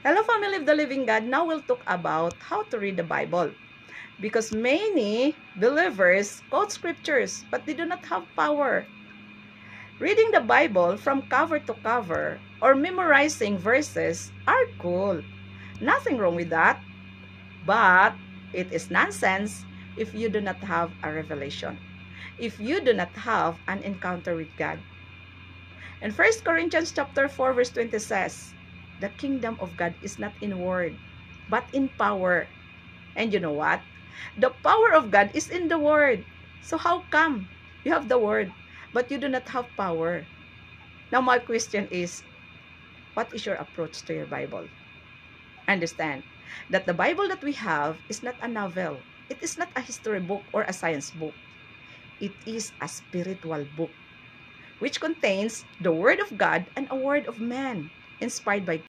Hello, family of the living God. Now we'll talk about how to read the Bible. Because many believers quote scriptures, but they do not have power. Reading the Bible from cover to cover or memorizing verses are cool. Nothing wrong with that. But it is nonsense if you do not have a revelation. If you do not have an encounter with God. And 1 Corinthians chapter 4 verse 20 says, the kingdom of God is not in word, but in power. And you know what? The power of God is in the word. So how come you have the word, but you do not have power? Now my question is, what is your approach to your Bible? Understand that the Bible that we have is not a novel. It is not a history book or a science book. It is a spiritual book, which contains the word of God and a word of man, inspired by